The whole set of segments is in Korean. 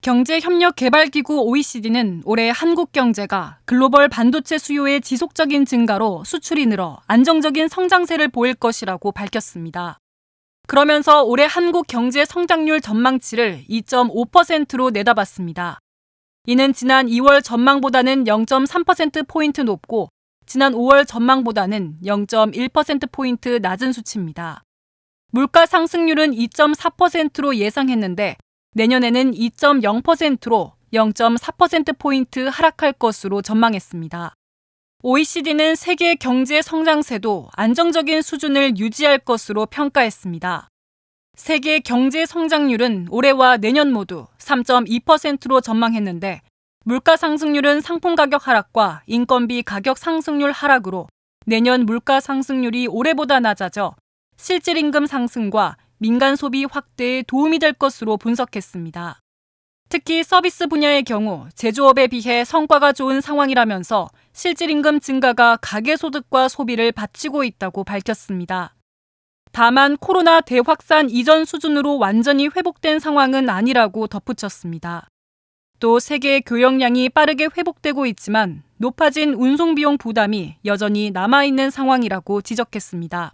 경제협력개발기구 OECD는 올해 한국 경제가 글로벌 반도체 수요의 지속적인 증가로 수출이 늘어 안정적인 성장세를 보일 것이라고 밝혔습니다. 그러면서 올해 한국 경제 성장률 전망치를 2.5%로 내다봤습니다. 이는 지난 2월 전망보다는 0.3%포인트 높고 지난 5월 전망보다는 0.1%포인트 낮은 수치입니다. 물가 상승률은 2.4%로 예상했는데 내년에는 2.0%로 0.4%포인트 하락할 것으로 전망했습니다. OECD는 세계 경제 성장세도 안정적인 수준을 유지할 것으로 평가했습니다. 세계 경제 성장률은 올해와 내년 모두 3.2%로 전망했는데 물가 상승률은 상품 가격 하락과 인건비 가격 상승률 하락으로 내년 물가 상승률이 올해보다 낮아져 실질 임금 상승과 민간 소비 확대에 도움이 될 것으로 분석했습니다. 특히 서비스 분야의 경우 제조업에 비해 성과가 좋은 상황이라면서 실질 임금 증가가 가계소득과 소비를 받치고 있다고 밝혔습니다. 다만 코로나 대확산 이전 수준으로 완전히 회복된 상황은 아니라고 덧붙였습니다. 또 세계 교역량이 빠르게 회복되고 있지만 높아진 운송비용 부담이 여전히 남아있는 상황이라고 지적했습니다.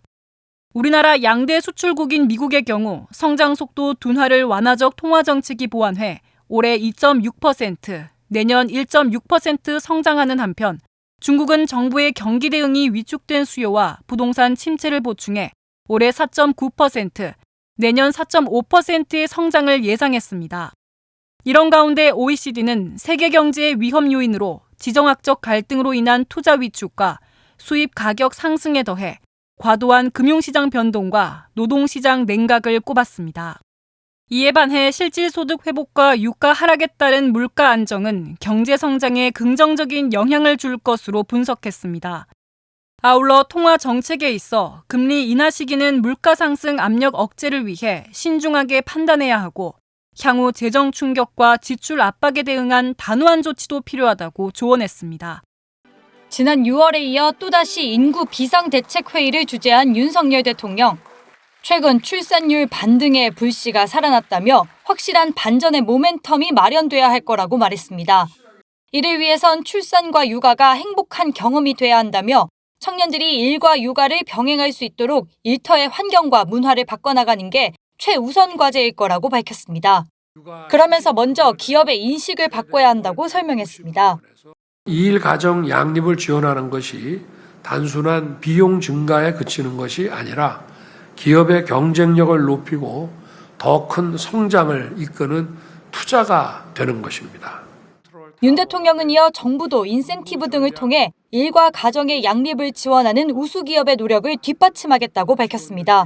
우리나라 양대 수출국인 미국의 경우 성장 속도 둔화를 완화적 통화정책이 보완해 올해 2.6%, 내년 1.6% 성장하는 한편 중국은 정부의 경기 대응이 위축된 수요와 부동산 침체를 보충해 올해 4.9%, 내년 4.5%의 성장을 예상했습니다. 이런 가운데 OECD는 세계 경제의 위험 요인으로 지정학적 갈등으로 인한 투자 위축과 수입 가격 상승에 더해 과도한 금융시장 변동과 노동시장 냉각을 꼽았습니다. 이에 반해 실질소득 회복과 유가 하락에 따른 물가 안정은 경제 성장에 긍정적인 영향을 줄 것으로 분석했습니다. 아울러 통화 정책에 있어 금리 인하 시기는 물가 상승 압력 억제를 위해 신중하게 판단해야 하고 향후 재정 충격과 지출 압박에 대응한 단호한 조치도 필요하다고 조언했습니다. 지난 6월에 이어 또다시 인구 비상대책회의를 주재한 윤석열 대통령. 최근 출산율 반등의 불씨가 살아났다며 확실한 반전의 모멘텀이 마련돼야 할 거라고 말했습니다. 이를 위해선 출산과 육아가 행복한 경험이 돼야 한다며 청년들이 일과 육아를 병행할 수 있도록 일터의 환경과 문화를 바꿔나가는 게 최우선 과제일 거라고 밝혔습니다. 그러면서 먼저 기업의 인식을 바꿔야 한다고 설명했습니다. 2일 가정 양립을 지원하는 것이 단순한 비용 증가에 그치는 것이 아니라 기업의 경쟁력을 높이고 더 큰 성장을 이끄는 투자가 되는 것입니다. 윤 대통령은 이어 정부도 인센티브 등을 통해 일과 가정의 양립을 지원하는 우수기업의 노력을 뒷받침하겠다고 밝혔습니다.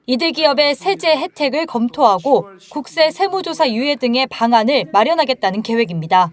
이들 기업의 세제 혜택을 검토하고 국세 세무조사 유예 등의 방안을 마련하겠다는 계획입니다.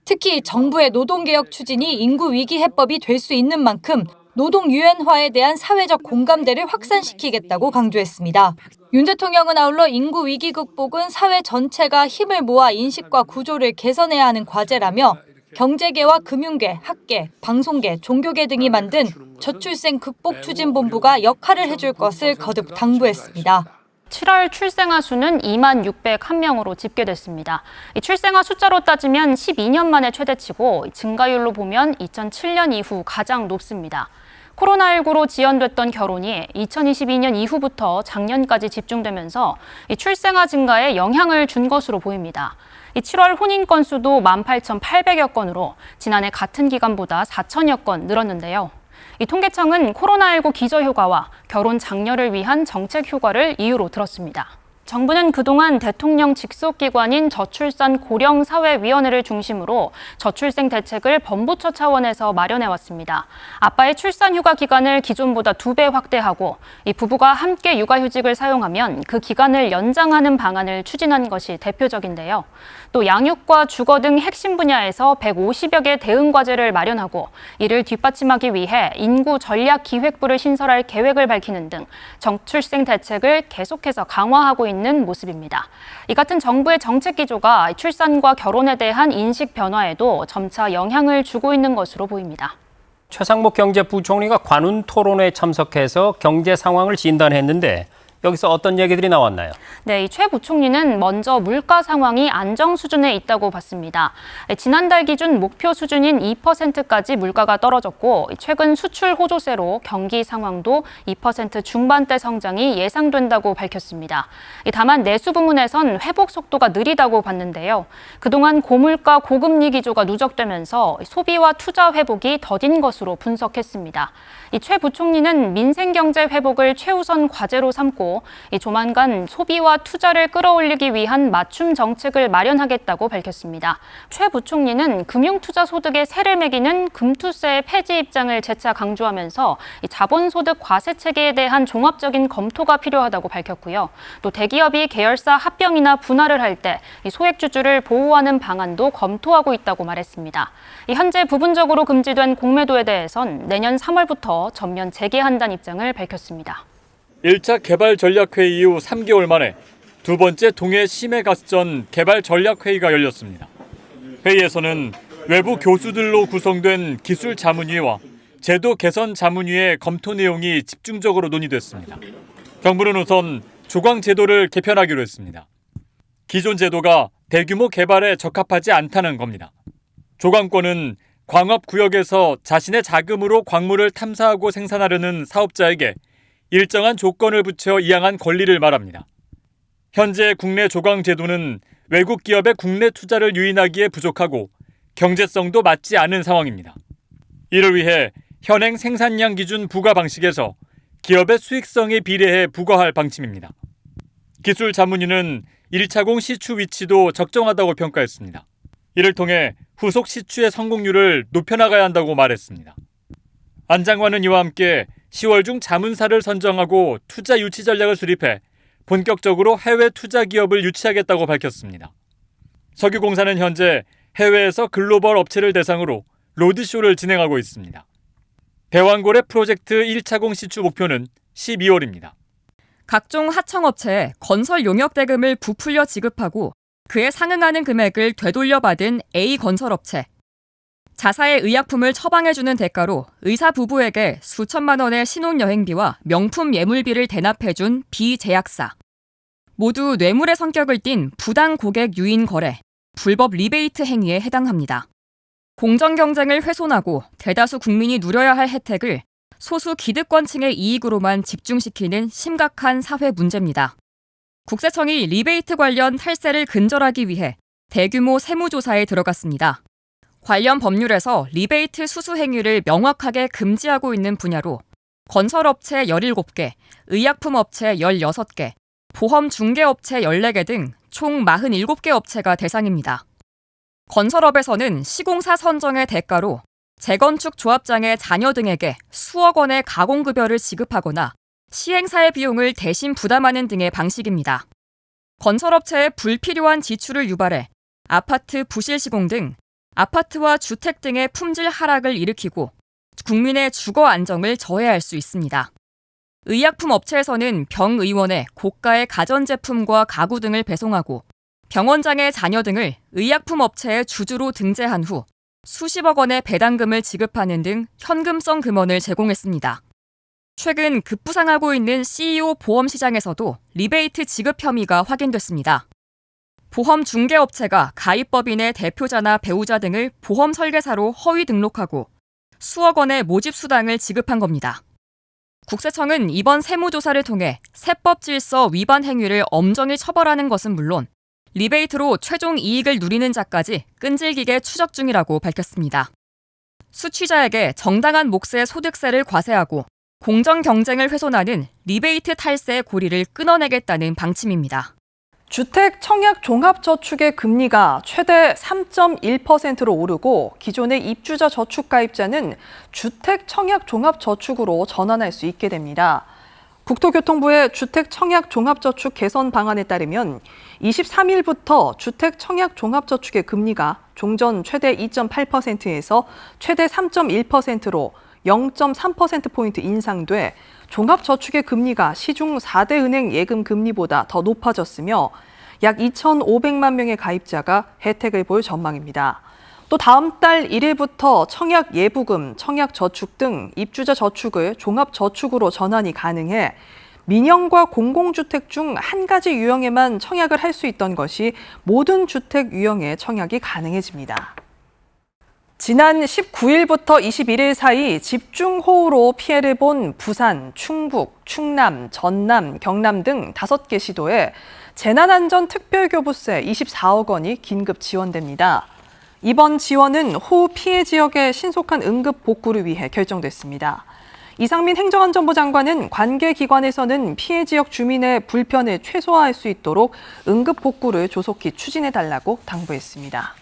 특히 정부의 노동개혁 추진이 인구 위기 해법이 될 수 있는 만큼 노동 유연화에 대한 사회적 공감대를 확산시키겠다고 강조했습니다. 윤 대통령은 아울러 인구 위기 극복은 사회 전체가 힘을 모아 인식과 구조를 개선해야 하는 과제라며 경제계와 금융계, 학계, 방송계, 종교계 등이 만든 저출생 극복 추진본부가 역할을 해줄 것을 거듭 당부했습니다. 7월 출생아 수는 2만 601명으로 집계됐습니다. 이 출생아 숫자로 따지면 12년 만에 최대치고 증가율로 보면 2007년 이후 가장 높습니다. 코로나19로 지연됐던 결혼이 2022년 이후부터 작년까지 집중되면서 이 출생아 증가에 영향을 준 것으로 보입니다. 이 7월 혼인 건수도 18,800여 건으로 지난해 같은 기간보다 4천여 건 늘었는데요. 이 통계청은 코로나19 기저휴가와 결혼 장려를 위한 정책 휴가를 이유로 들었습니다. 정부는 그동안 대통령 직속기관인 저출산 고령사회위원회를 중심으로 저출생 대책을 범부처 차원에서 마련해왔습니다. 아빠의 출산휴가 기간을 기존보다 2배 확대하고 이 부부가 함께 육아휴직을 사용하면 그 기간을 연장하는 방안을 추진한 것이 대표적인데요. 또 양육과 주거 등 핵심 분야에서 150여 개 대응 과제를 마련하고 이를 뒷받침하기 위해 인구 전략 기획부를 신설할 계획을 밝히는 등 저출생 대책을 계속해서 강화하고 있는 모습입니다. 이 같은 정부의 정책 기조가 출산과 결혼에 대한 인식 변화에도 점차 영향을 주고 있는 것으로 보입니다. 최상목 경제부총리가 관훈 토론회에 참석해서 경제 상황을 진단했는데 여기서 어떤 얘기들이 나왔나요? 네, 이 최 부총리는 먼저 물가 상황이 안정 수준에 있다고 봤습니다. 지난달 기준 목표 수준인 2%까지 물가가 떨어졌고 최근 수출 호조세로 경기 상황도 2% 중반대 성장이 예상된다고 밝혔습니다. 다만 내수 부문에선 회복 속도가 느리다고 봤는데요. 그동안 고물가 고금리 기조가 누적되면서 소비와 투자 회복이 더딘 것으로 분석했습니다. 이 최 부총리는 민생 경제 회복을 최우선 과제로 삼고 조만간 소비와 투자를 끌어올리기 위한 맞춤 정책을 마련하겠다고 밝혔습니다. 최 부총리는 금융투자 소득에 세를 매기는 금투세 폐지 입장을 재차 강조하면서 자본소득 과세 체계에 대한 종합적인 검토가 필요하다고 밝혔고요. 또 대기업이 계열사 합병이나 분할을 할 때 소액주주를 보호하는 방안도 검토하고 있다고 말했습니다. 현재 부분적으로 금지된 공매도에 대해선 내년 3월부터 전면 재개한다는 입장을 밝혔습니다. 1차 개발 전략회의 이후 3개월 만에 두 번째 동해 심해가스전 개발 전략회의가 열렸습니다. 회의에서는 외부 교수들로 구성된 기술자문위와 제도 개선 자문위의 검토 내용이 집중적으로 논의됐습니다. 정부는 우선 조광 제도를 개편하기로 했습니다. 기존 제도가 대규모 개발에 적합하지 않다는 겁니다. 조광권은 광업구역에서 자신의 자금으로 광물을 탐사하고 생산하려는 사업자에게 일정한 조건을 붙여 이양한 권리를 말합니다. 현재 국내 조광 제도는 외국 기업의 국내 투자를 유인하기에 부족하고 경제성도 맞지 않은 상황입니다. 이를 위해 현행 생산량 기준 부과 방식에서 기업의 수익성에 비례해 부과할 방침입니다. 기술자문위는 1차공 시추 위치도 적정하다고 평가했습니다. 이를 통해 후속 시추의 성공률을 높여나가야 한다고 말했습니다. 안 장관은 이와 함께 10월 중 자문사를 선정하고 투자 유치 전략을 수립해 본격적으로 해외 투자 기업을 유치하겠다고 밝혔습니다. 석유공사는 현재 해외에서 글로벌 업체를 대상으로 로드쇼를 진행하고 있습니다. 대왕고래 프로젝트 1차공 시추 목표는 12월입니다. 각종 하청업체에 건설 용역 대금을 부풀려 지급하고 그에 상응하는 금액을 되돌려받은 A건설업체. 자사의 의약품을 처방해주는 대가로 의사 부부에게 수천만 원의 신혼여행비와 명품 예물비를 대납해준 B제약사. 모두 뇌물의 성격을 띤 부당 고객 유인 거래, 불법 리베이트 행위에 해당합니다. 공정 경쟁을 훼손하고 대다수 국민이 누려야 할 혜택을 소수 기득권층의 이익으로만 집중시키는 심각한 사회 문제입니다. 국세청이 리베이트 관련 탈세를 근절하기 위해 대규모 세무조사에 들어갔습니다. 관련 법률에서 리베이트 수수 행위를 명확하게 금지하고 있는 분야로 건설업체 17개, 의약품업체 16개, 보험중개업체 14개 등 총 47개 업체가 대상입니다. 건설업에서는 시공사 선정의 대가로 재건축 조합장의 자녀 등에게 수억 원의 가공급여를 지급하거나 시행사의 비용을 대신 부담하는 등의 방식입니다. 건설업체의 불필요한 지출을 유발해 아파트 부실 시공 등 아파트와 주택 등의 품질 하락을 일으키고 국민의 주거 안정을 저해할 수 있습니다. 의약품 업체에서는 병의원에 고가의 가전제품과 가구 등을 배송하고 병원장의 자녀 등을 의약품 업체의 주주로 등재한 후 수십억 원의 배당금을 지급하는 등 현금성 금원을 제공했습니다. 최근 급부상하고 있는 CEO 보험 시장에서도 리베이트 지급 혐의가 확인됐습니다. 보험 중개업체가 가입법인의 대표자나 배우자 등을 보험 설계사로 허위 등록하고 수억 원의 모집 수당을 지급한 겁니다. 국세청은 이번 세무조사를 통해 세법 질서 위반 행위를 엄정히 처벌하는 것은 물론 리베이트로 최종 이익을 누리는 자까지 끈질기게 추적 중이라고 밝혔습니다. 수취자에게 정당한 몫의 소득세를 과세하고 공정 경쟁을 훼손하는 리베이트 탈세의 고리를 끊어내겠다는 방침입니다. 주택 청약 종합저축의 금리가 최대 3.1%로 오르고 기존의 입주자 저축 가입자는 주택 청약 종합저축으로 전환할 수 있게 됩니다. 국토교통부의 주택 청약 종합저축 개선 방안에 따르면 23일부터 주택 청약 종합저축의 금리가 종전 최대 2.8%에서 최대 3.1%로 0.3%포인트 인상돼 종합저축의 금리가 시중 4대 은행 예금 금리보다 더 높아졌으며 약 2,500만 명의 가입자가 혜택을 볼 전망입니다. 또 다음 달 1일부터 청약 예부금, 청약 저축 등 입주자 저축을 종합저축으로 전환이 가능해 민영과 공공주택 중 한 가지 유형에만 청약을 할 수 있던 것이 모든 주택 유형에 청약이 가능해집니다. 지난 19일부터 21일 사이 집중호우로 피해를 본 부산, 충북, 충남, 전남, 경남 등 5개 시도에 재난안전특별교부세 24억 원이 긴급 지원됩니다. 이번 지원은 호우 피해 지역의 신속한 응급 복구를 위해 결정됐습니다. 이상민 행정안전부 장관은 관계 기관에서는 피해 지역 주민의 불편을 최소화할 수 있도록 응급 복구를 조속히 추진해달라고 당부했습니다.